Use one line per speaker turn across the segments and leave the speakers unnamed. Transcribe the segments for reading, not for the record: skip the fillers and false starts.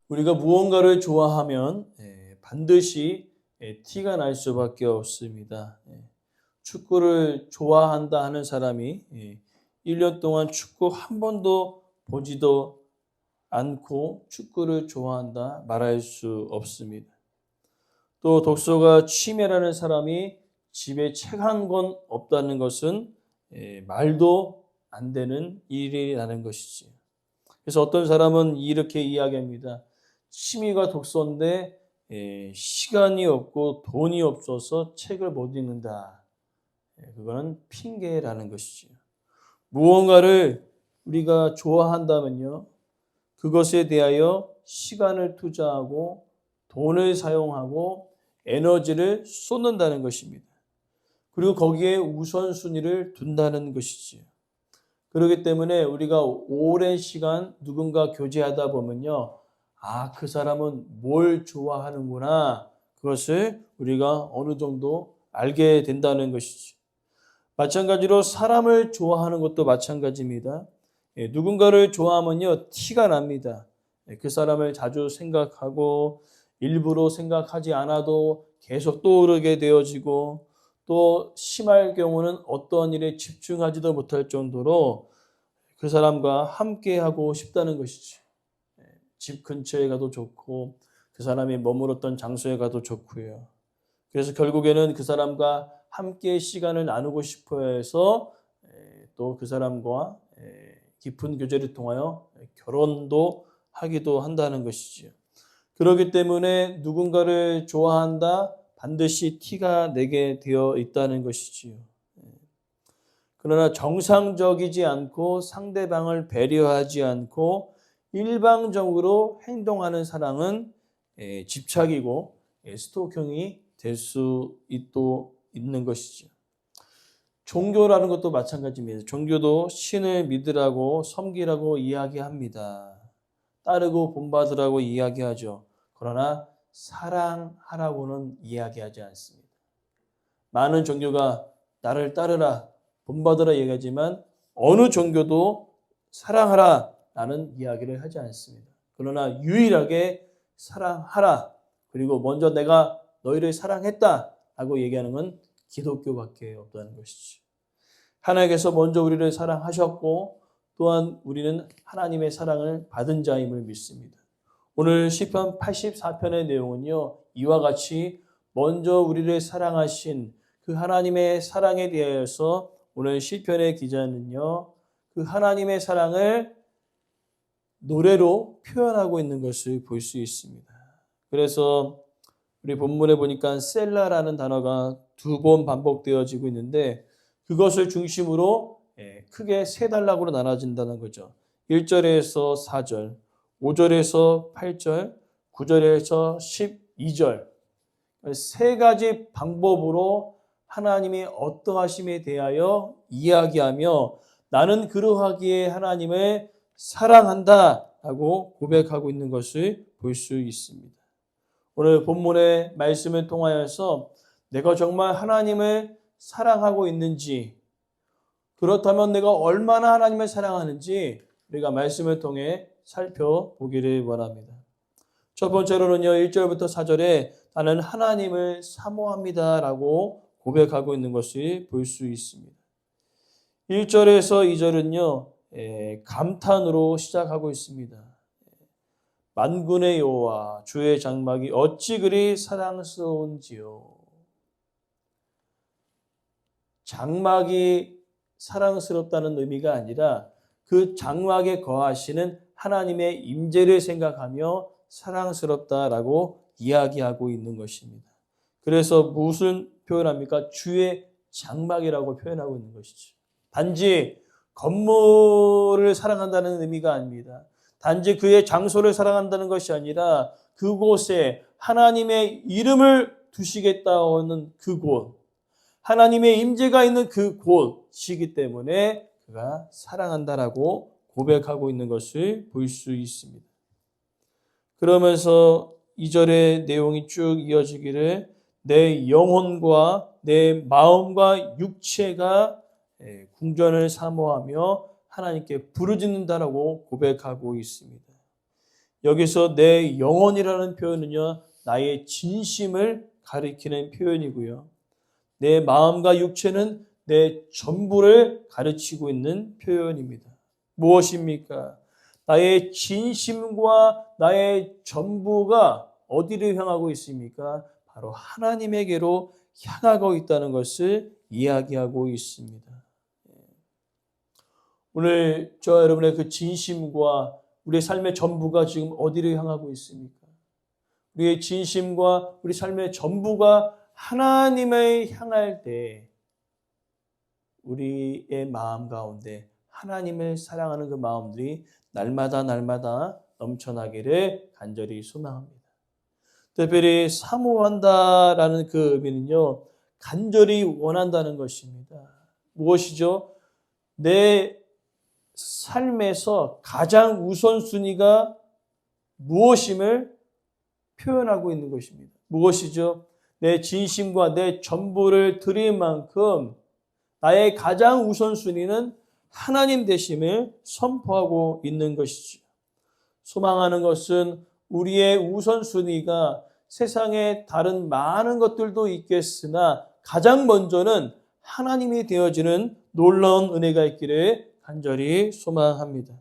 우리가 무언가를 좋아하면 반드시 티가 날 수밖에 없습니다. 축구를 좋아한다 하는 사람이 1년 동안 축구 한 번도 보지도 않고 축구를 좋아한다 말할 수 없습니다. 또 독서가 취미라는 사람이 집에 책 한 권 없다는 것은 말도 안 되는 일이라는 것이지. 그래서 어떤 사람은 이렇게 이야기합니다. 취미가 독서인데 시간이 없고 돈이 없어서 책을 못 읽는다. 그거는 핑계라는 것이죠. 무언가를 우리가 좋아한다면요, 그것에 대하여 시간을 투자하고 돈을 사용하고 에너지를 쏟는다는 것입니다. 그리고 거기에 우선순위를 둔다는 것이지요. 그렇기 때문에 우리가 오랜 시간 누군가 교제하다 보면요, 그 사람은 뭘 좋아하는구나. 그것을 우리가 어느 정도 알게 된다는 것이죠. 마찬가지로 사람을 좋아하는 것도 마찬가지입니다. 누군가를 좋아하면요, 티가 납니다. 그 사람을 자주 생각하고 일부러 생각하지 않아도 계속 떠오르게 되어지고, 또 심할 경우는 어떤 일에 집중하지도 못할 정도로 그 사람과 함께 하고 싶다는 것이죠. 집 근처에 가도 좋고 그 사람이 머물었던 장소에 가도 좋고요. 그래서 결국에는 그 사람과 함께 시간을 나누고 싶어 해서 또 그 사람과 깊은 교제를 통하여 결혼도 하기도 한다는 것이죠. 그렇기 때문에 누군가를 좋아한다 반드시 티가 내게 되어 있다는 것이지요. 그러나 정상적이지 않고 상대방을 배려하지 않고 일방적으로 행동하는 사랑은 집착이고 스토킹이 될 수 있는 것이죠. 종교라는 것도 마찬가지입니다. 종교도 신을 믿으라고 섬기라고 이야기합니다. 따르고 본받으라고 이야기하죠. 그러나 사랑하라고는 이야기하지 않습니다. 많은 종교가 나를 따르라, 본받으라 얘기하지만 어느 종교도 사랑하라 라는 이야기를 하지 않습니다. 그러나 유일하게 사랑하라, 그리고 먼저 내가 너희를 사랑했다 라고 얘기하는 건 기독교밖에 없다는 것이죠. 하나님께서 먼저 우리를 사랑하셨고 또한 우리는 하나님의 사랑을 받은 자임을 믿습니다. 오늘 시편 84편의 내용은요, 이와 같이 먼저 우리를 사랑하신 그 하나님의 사랑에 대해서 오늘 시편의 기자는요, 그 하나님의 사랑을 노래로 표현하고 있는 것을 볼 수 있습니다. 그래서 우리 본문에 보니까 셀라라는 단어가 2번 반복되어지고 있는데 그것을 중심으로 크게 세 단락으로 나눠진다는 거죠. 1절에서 4절, 5절에서 8절, 9절에서 12절. 세 가지 방법으로 하나님의 어떠하심에 대하여 이야기하며 나는 그러하기에 하나님을 사랑한다 라고 고백하고 있는 것을 볼 수 있습니다. 오늘 본문의 말씀을 통하여서 내가 정말 하나님을 사랑하고 있는지, 그렇다면 내가 얼마나 하나님을 사랑하는지 우리가 말씀을 통해 살펴보기를 원합니다. 첫 번째로는요, 1절부터 4절에 나는 하나님을 사모합니다 라고 고백하고 있는 것을 볼 수 있습니다. 1절에서 2절은요, 감탄으로 시작하고 있습니다. 만군의 여호와 주의 장막이 어찌 그리 사랑스러운지요. 장막이 사랑스럽다는 의미가 아니라 그 장막에 거하시는 하나님의 임재를 생각하며 사랑스럽다라고 이야기하고 있는 것입니다. 그래서 무슨 표현합니까? 주의 장막이라고 표현하고 있는 것이죠. 단지 건물을 사랑한다는 의미가 아닙니다. 단지 그의 장소를 사랑한다는 것이 아니라 그곳에 하나님의 이름을 두시겠다는 그곳, 하나님의 임재가 있는 그곳이기 때문에 그가 사랑한다라고 고백하고 있는 것을 볼 수 있습니다. 그러면서 2절의 내용이 쭉 이어지기를 내 영혼과 내 마음과 육체가 궁전을 사모하며 하나님께 부르짖는다라고 고백하고 있습니다. 여기서 내 영혼이라는 표현은요, 나의 진심을 가리키는 표현이고요. 내 마음과 육체는 내 전부를 가르치고 있는 표현입니다. 무엇입니까? 나의 진심과 나의 전부가 어디를 향하고 있습니까? 바로 하나님에게로 향하고 있다는 것을 이야기하고 있습니다. 오늘 저와 여러분의 그 진심과 우리의 삶의 전부가 지금 어디를 향하고 있습니까? 우리의 진심과 우리 삶의 전부가 하나님을 향할 때 우리의 마음 가운데 하나님을 사랑하는 그 마음들이 날마다 넘쳐나기를 간절히 소망합니다. 특별히 사모한다라는 그 의미는요, 간절히 원한다는 것입니다. 무엇이죠? 내 삶에서 가장 우선순위가 무엇임을 표현하고 있는 것입니다. 무엇이죠? 내 진심과 내 전부를 드릴 만큼 나의 가장 우선순위는 하나님 되심을 선포하고 있는 것이죠. 소망하는 것은 우리의 우선순위가 세상에 다른 많은 것들도 있겠으나 가장 먼저는 하나님이 되어지는 놀라운 은혜가 있기를 간절히 소망합니다.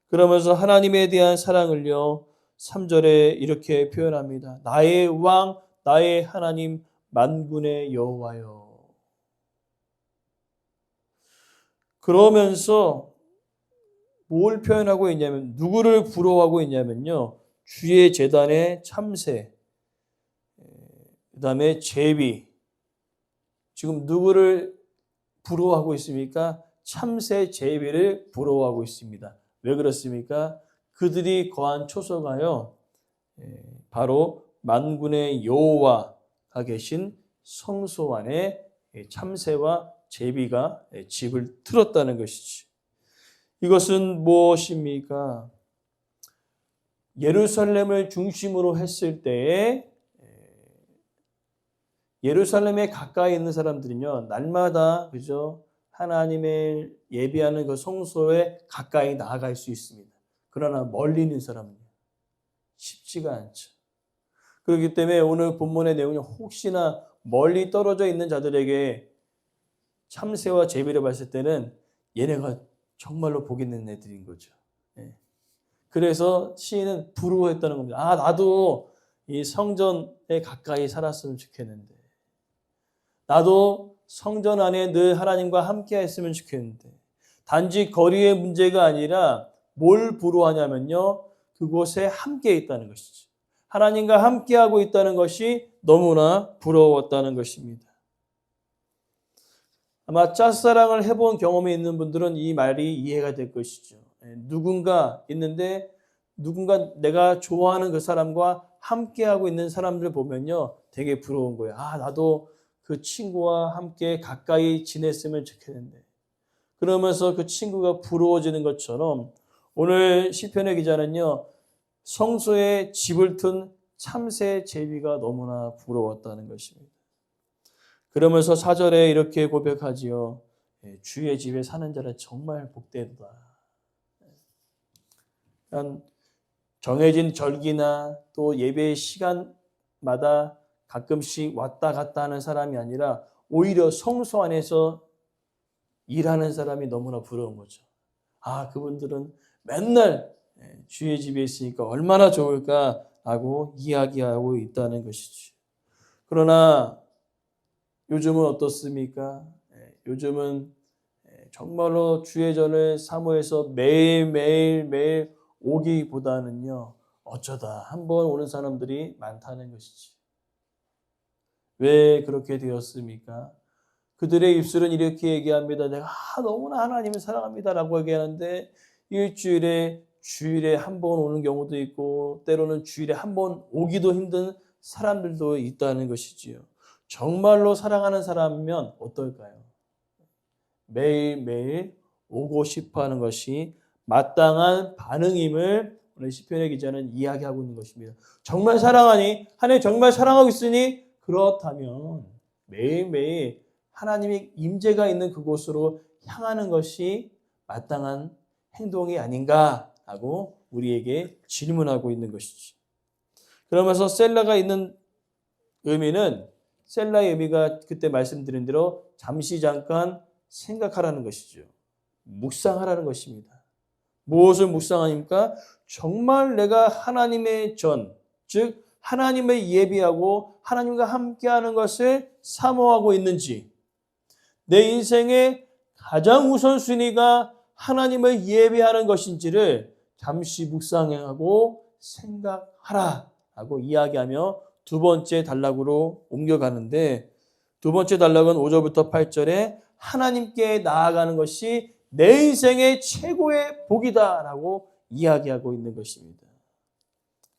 그러면서 하나님에 대한 사랑을요, 3절에 이렇게 표현합니다. 나의 왕, 나의 하나님, 만군의 여호와여. 그러면서 뭘 표현하고 있냐면, 누구를 부러워하고 있냐면요, 주의 제단의 참새, 그 다음에 제비. 지금 누구를 부러워하고 있습니까? 참새, 제비를 부러워하고 있습니다. 왜 그렇습니까? 그들이 거한 초소가요, 바로 만군의 여호와가 계신 성소 안에 참새와 제비가 집을 틀었다는 것이지. 이것은 무엇입니까? 예루살렘을 중심으로 했을 때에 예루살렘에 가까이 있는 사람들은요, 날마다 그죠, 하나님을 예배하는 그 성소에 가까이 나아갈 수 있습니다. 그러나 멀리 있는 사람은 쉽지가 않죠. 그렇기 때문에 오늘 본문의 내용이 혹시나 멀리 떨어져 있는 자들에게 참새와 제비를 봤을 때는 얘네가 정말로 복 있는 애들인 거죠. 그래서 시인은 부러워했다는 겁니다. 아, 나도 이 성전에 가까이 살았으면 좋겠는데, 나도 성전 안에 늘 하나님과 함께 했으면 좋겠는데, 단지 거리의 문제가 아니라 뭘 부러워하냐면요, 그곳에 함께 있다는 것이죠. 하나님과 함께하고 있다는 것이 너무나 부러웠다는 것입니다. 아마 짝사랑을 해본 경험이 있는 분들은 이 말이 이해가 될 것이죠. 누군가 있는데 누군가 내가 좋아하는 그 사람과 함께하고 있는 사람들 보면요, 되게 부러운 거예요. 아, 나도 그 친구와 함께 가까이 지냈으면 좋겠는데. 그러면서 그 친구가 부러워지는 것처럼 오늘 시편의 기자는요, 성소에 집을 튼 참새 제비가 너무나 부러웠다는 것입니다. 그러면서 4절에 이렇게 고백하지요. 주의 집에 사는 자는 정말 복되도다. 정해진 절기나 또 예배 시간마다 가끔씩 왔다 갔다 하는 사람이 아니라 오히려 성소 안에서 일하는 사람이 너무나 부러운 거죠. 아, 그분들은 맨날 주의 집에 있으니까 얼마나 좋을까라고 이야기하고 있다는 것이죠. 그러나 요즘은 어떻습니까? 요즘은 정말로 주의 전을 사모해서 매일 오기보다는요, 어쩌다 한번 오는 사람들이 많다는 것이지. 왜 그렇게 되었습니까? 그들의 입술은 이렇게 얘기합니다. 내가 너무나 하나님을 사랑합니다라고 얘기하는데 주일에 한 번 오는 경우도 있고 때로는 주일에 한 번 오기도 힘든 사람들도 있다는 것이지요. 정말로 사랑하는 사람이면 어떨까요? 매일매일 오고 싶어하는 것이 마땅한 반응임을 오늘 시편의 기자는 이야기하고 있는 것입니다. 정말 사랑하니? 하나님 정말 사랑하고 있으니? 그렇다면 매일매일 하나님의 임재가 있는 그곳으로 향하는 것이 마땅한 행동이 아닌가라고 우리에게 질문하고 있는 것이지. 그러면서 셀라가 있는 의미는 셀라의 의미가 그때 말씀드린 대로 잠시 잠깐 생각하라는 것이죠. 묵상하라는 것입니다. 무엇을 묵상하니까 정말 내가 하나님의 전, 즉 하나님을 예비하고 하나님과 함께하는 것을 사모하고 있는지, 내 인생의 가장 우선순위가 하나님을 예배하는 것인지를 잠시 묵상하고 생각하라 하고 이야기하며 두 번째 단락으로 옮겨가는데, 두 번째 단락은 5절부터 8절에 하나님께 나아가는 것이 내 인생의 최고의 복이다라고 이야기하고 있는 것입니다.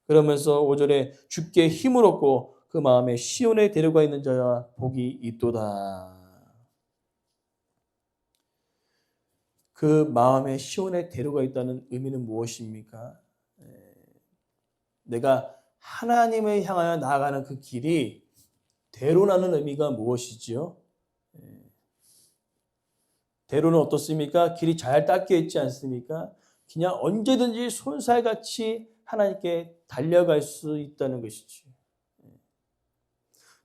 그러면서 5절에 주께 힘을 얻고 그 마음에 시온에 데려가 있는 자와 복이 있도다. 그 마음에 시온에 데려가 있다는 의미는 무엇입니까? 내가 하나님을 향하여 나아가는 그 길이 대로라는 의미가 무엇이지요? 대로는 어떻습니까? 길이 잘 닦여 있지 않습니까? 그냥 언제든지 손살같이 하나님께 달려갈 수 있다는 것이죠.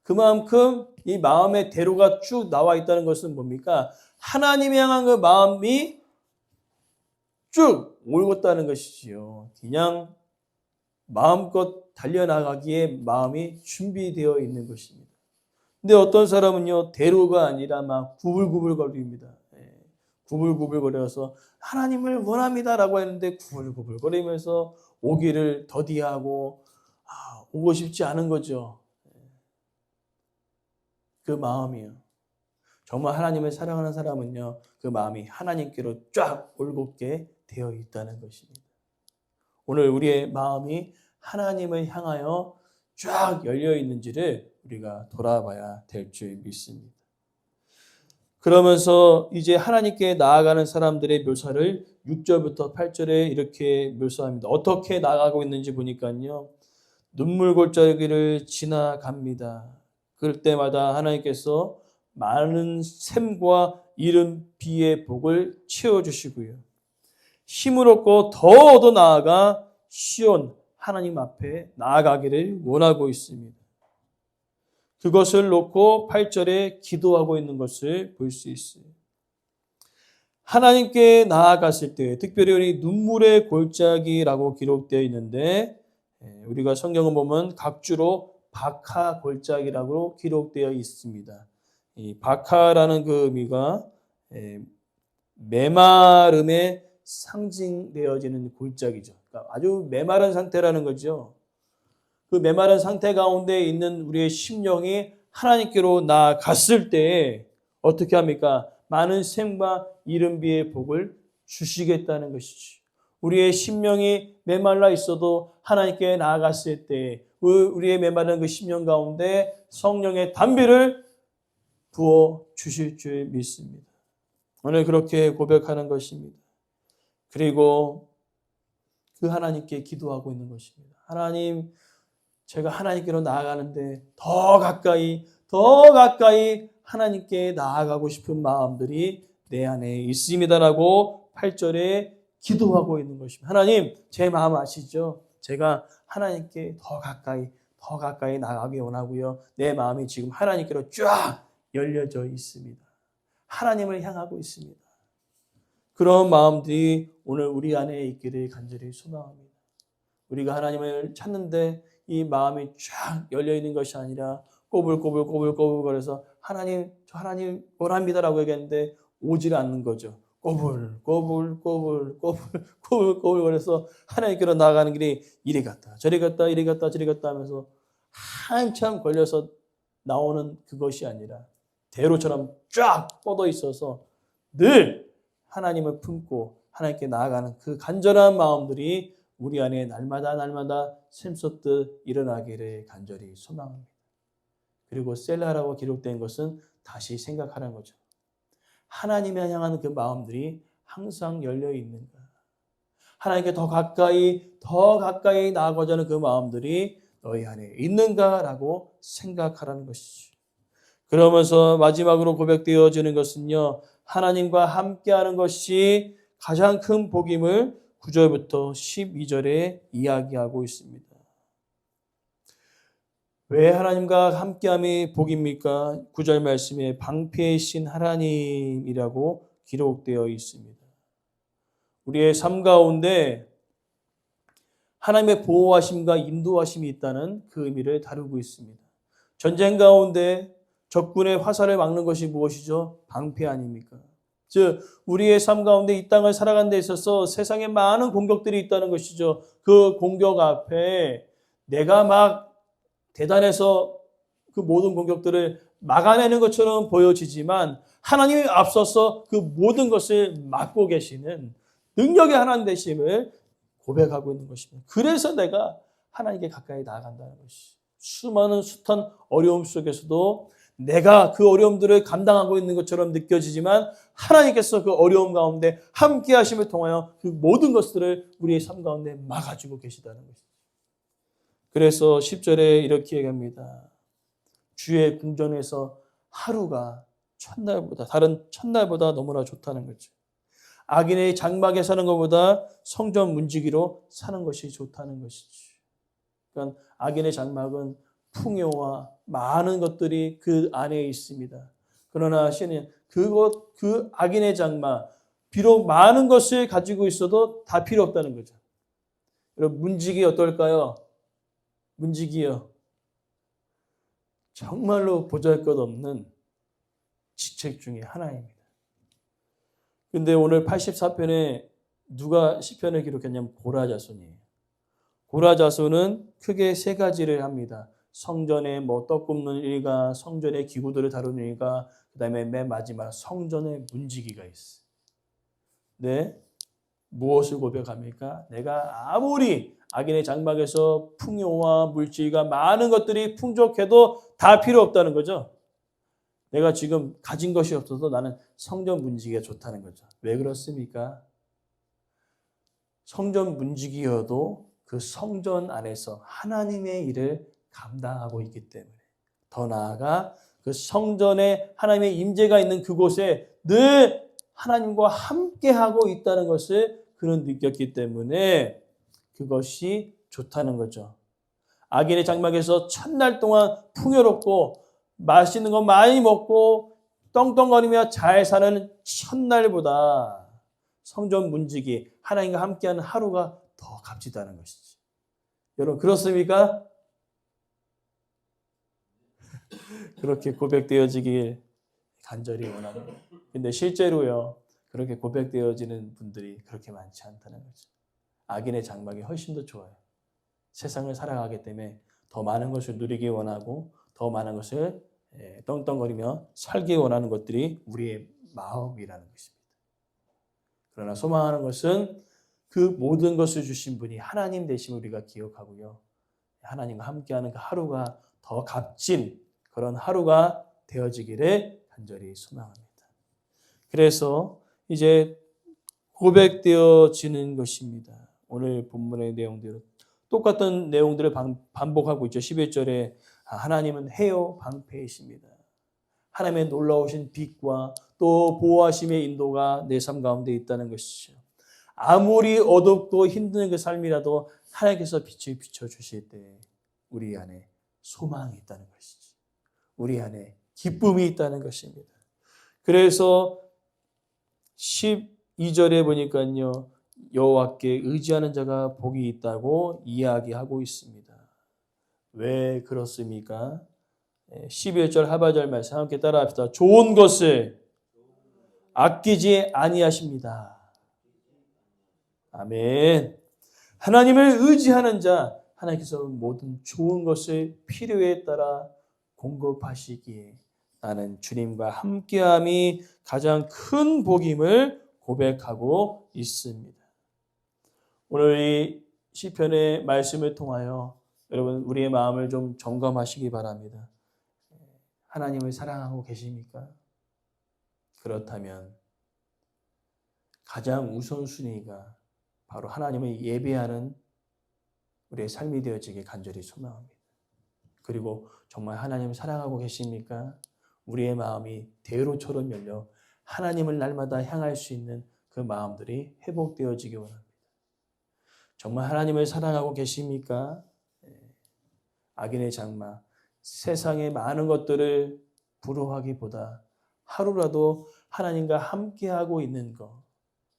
그만큼 이 마음의 대로가 쭉 나와 있다는 것은 뭡니까? 하나님을 향한 그 마음이 쭉 올곧다는 것이지요. 그냥 마음껏 달려나가기에 마음이 준비되어 있는 것입니다. 근데 어떤 사람은요, 대로가 아니라 막 구불구불거립니다. 구불구불거려서 하나님을 원합니다라고 했는데 구불구불거리면서 오기를 더디하고 오고 싶지 않은 거죠. 그 마음이요. 정말 하나님을 사랑하는 사람은요, 그 마음이 하나님께로 쫙 올곧게 되어 있다는 것입니다. 오늘 우리의 마음이 하나님을 향하여 쫙 열려 있는지를 우리가 돌아봐야 될 줄 믿습니다. 그러면서 이제 하나님께 나아가는 사람들의 묘사를 6절부터 8절에 이렇게 묘사합니다. 어떻게 나아가고 있는지 보니까요, 눈물 골짜기를 지나갑니다. 그럴 때마다 하나님께서 많은 샘과 이른 비의 복을 채워주시고요, 힘을 얻고 더 얻어 나아가 시온 하나님 앞에 나아가기를 원하고 있습니다. 그것을 놓고 8절에 기도하고 있는 것을 볼 수 있어요. 하나님께 나아갔을 때, 특별히 우리 눈물의 골짜기라고 기록되어 있는데, 우리가 성경을 보면 각주로 박하 골짜기라고 기록되어 있습니다. 이 박하라는 그 의미가 메마름에 상징되어지는 골짜기죠. 그러니까 아주 메마른 상태라는 거죠. 그 메마른 상태 가운데 있는 우리의 심령이 하나님께로 나아갔을 때 어떻게 합니까? 많은 샘과 이른 비의 복을 주시겠다는 것이죠. 우리의 심령이 메말라 있어도 하나님께 나아갔을 때 우리의 메마른 그 심령 가운데 성령의 담비를 부어 주실 줄 믿습니다. 오늘 그렇게 고백하는 것입니다. 그리고 그 하나님께 기도하고 있는 것입니다. 하나님, 제가 하나님께로 나아가는데 더 가까이 하나님께 나아가고 싶은 마음들이 내 안에 있습니다라고 8절에 기도하고 있는 것입니다. 하나님, 제 마음 아시죠? 제가 하나님께 더 가까이 나아가기 원하고요. 내 마음이 지금 하나님께로 쫙 열려져 있습니다. 하나님을 향하고 있습니다. 그런 마음들이 오늘 우리 안에 있기를 간절히 소망합니다. 우리가 하나님을 찾는데 이 마음이 쫙 열려 있는 것이 아니라 꼬불꼬불거려서 하나님, 저 하나님 원합니다라고 얘기했는데 오질 않는 거죠. 꼬불거려서 하나님께로 나아가는 길이 이리 갔다 저리 갔다 하면서 한참 걸려서 나오는 그것이 아니라 대로처럼 쫙 뻗어 있어서 늘 하나님을 품고 하나님께 나아가는 그 간절한 마음들이 우리 안에 날마다 샘솟듯 일어나기를 간절히 소망합니다. 그리고 셀라라고 기록된 것은 다시 생각하라는 거죠. 하나님을 향하는 그 마음들이 항상 열려 있는가? 하나님께 더 가까이 나아가고자 하는 그 마음들이 너희 안에 있는가라고 생각하라는 것이죠. 그러면서 마지막으로 고백되어지는 것은요, 하나님과 함께하는 것이 가장 큰 복임을 9절부터 12절에 이야기하고 있습니다. 왜 하나님과 함께함이 복입니까? 9절 말씀에 방패이신 하나님이라고 기록되어 있습니다. 우리의 삶 가운데 하나님의 보호하심과 인도하심이 있다는 그 의미를 다루고 있습니다. 전쟁 가운데 적군의 화살을 막는 것이 무엇이죠? 방패 아닙니까? 즉 우리의 삶 가운데 이 땅을 살아가는 데 있어서 세상에 많은 공격들이 있다는 것이죠. 그 공격 앞에 내가 막 대단해서 그 모든 공격들을 막아내는 것처럼 보여지지만 하나님이 앞서서 그 모든 것을 막고 계시는 능력의 하나님 되심을 고백하고 있는 것입니다. 그래서 내가 하나님께 가까이 나아간다는 것이 수많은 숱한 어려움 속에서도 내가 그 어려움들을 감당하고 있는 것처럼 느껴지지만 하나님께서 그 어려움 가운데 함께 하심을 통하여 그 모든 것들을 우리의 삶 가운데 막아주고 계시다는 것입니다. 그래서 10절에 이렇게 얘기합니다. 주의 궁전에서 하루가 다른 첫날보다 너무나 좋다는 거죠. 악인의 장막에 사는 것보다 성전 문지기로 사는 것이 좋다는 것이죠. 그러니까 악인의 장막은 풍요와 많은 것들이 그 안에 있습니다. 그러나 신은 그 악인의 장막, 비록 많은 것을 가지고 있어도 다 필요 없다는 거죠. 여러분, 문지기 어떨까요? 문지기요. 정말로 보잘것없는 지책 중에 하나입니다. 근데 오늘 84편에 누가 시편을 기록했냐면 고라자손이에요. 고라자손은 크게 세 가지를 합니다. 성전에 떡 굽는 일과 성전의 기구들을 다루는 일과 그다음에 맨 마지막 성전의 문지기가 있어요. 네, 무엇을 고백합니까? 내가 아무리 악인의 장막에서 풍요와 물질과 많은 것들이 풍족해도 다 필요 없다는 거죠. 내가 지금 가진 것이 없어도 나는 성전 문지기가 좋다는 거죠. 왜 그렇습니까? 성전 문지기여도 그 성전 안에서 하나님의 일을 감당하고 있기 때문에 더 나아가 그 성전에 하나님의 임재가 있는 그곳에 늘 하나님과 함께하고 있다는 것을 그는 느꼈기 때문에 그것이 좋다는 거죠. 악인의 장막에서 첫날 동안 풍요롭고 맛있는 거 많이 먹고 떵떵거리며 잘 사는 첫날보다 성전 문지기 하나님과 함께하는 하루가 더 값지다는 것이지. 여러분 그렇습니까? 그렇게 고백되어지길 간절히 원합니다. 근데 실제로요, 그렇게 고백되어지는 분들이 그렇게 많지 않다는 거죠. 악인의 장막이 훨씬 더 좋아요. 세상을 살아가기 때문에 더 많은 것을 누리기 원하고 더 많은 것을 떵떵거리며 살기 원하는 것들이 우리의 마음이라는 것입니다. 그러나 소망하는 것은 그 모든 것을 주신 분이 하나님 되심을 우리가 기억하고요. 하나님과 함께하는 그 하루가 더 값진 그런 하루가 되어지기를 간절히 소망합니다. 그래서 이제 고백되어지는 것입니다. 오늘 본문의 내용대로 똑같은 내용들을 반복하고 있죠. 11절에 하나님은 해요 방패이십니다. 하나님의 놀라우신 빛과 또 보호하심의 인도가 내 삶 가운데 있다는 것이죠. 아무리 어둡고 힘든 그 삶이라도 하나님께서 빛을 비춰주실 때 우리 안에 소망이 있다는 것이죠. 우리 안에 기쁨이 있다는 것입니다. 그래서 12절에 보니까요. 여호와께 의지하는 자가 복이 있다고 이야기하고 있습니다. 왜 그렇습니까? 11절 하반절 말씀 함께 따라합시다. 좋은 것을 아끼지 아니하십니다. 아멘. 하나님을 의지하는 자, 하나님께서 모든 좋은 것을 필요에 따라 공급하시기에 나는 주님과 함께함이 가장 큰 복임을 고백하고 있습니다. 오늘 이 시편의 말씀을 통하여 여러분 우리의 마음을 좀 점검하시기 바랍니다. 하나님을 사랑하고 계십니까? 그렇다면 가장 우선순위가 바로 하나님을 예배하는 우리의 삶이 되어지길 간절히 소망합니다. 그리고 정말 하나님을 사랑하고 계십니까? 우리의 마음이 대로처럼 열려 하나님을 날마다 향할 수 있는 그 마음들이 회복되어지기 원합니다. 정말 하나님을 사랑하고 계십니까? 악인의 장막, 세상의 많은 것들을 부러워하기보다 하루라도 하나님과 함께하고 있는 것,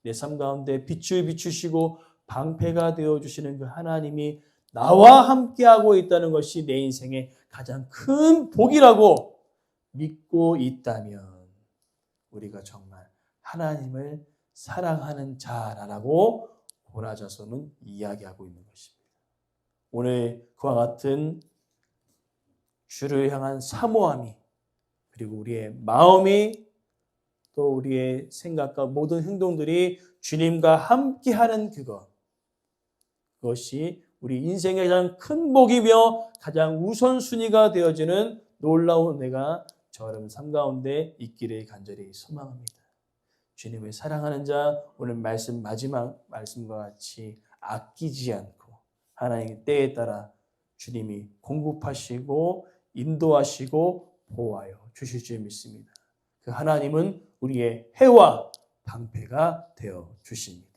내 삶 가운데 빛을 비추시고 방패가 되어주시는 그 하나님이 나와 함께하고 있다는 것이 내 인생의 가장 큰 복이라고 믿고 있다면 우리가 정말 하나님을 사랑하는 자라고 고라져서는 이야기하고 있는 것입니다. 오늘 그와 같은 주를 향한 사모함이 그리고 우리의 마음이 또 우리의 생각과 모든 행동들이 주님과 함께하는 그것이 우리 인생의 가장 큰 복이며 가장 우선순위가 되어지는 놀라운 은혜가 저 여러분 삶 가운데 있기를 간절히 소망합니다. 주님을 사랑하는 자, 오늘 마지막 말씀과 같이 아끼지 않고 하나님의 때에 따라 주님이 공급하시고 인도하시고 보호하여 주실 줄 믿습니다. 그 하나님은 우리의 해와 방패가 되어 주십니다.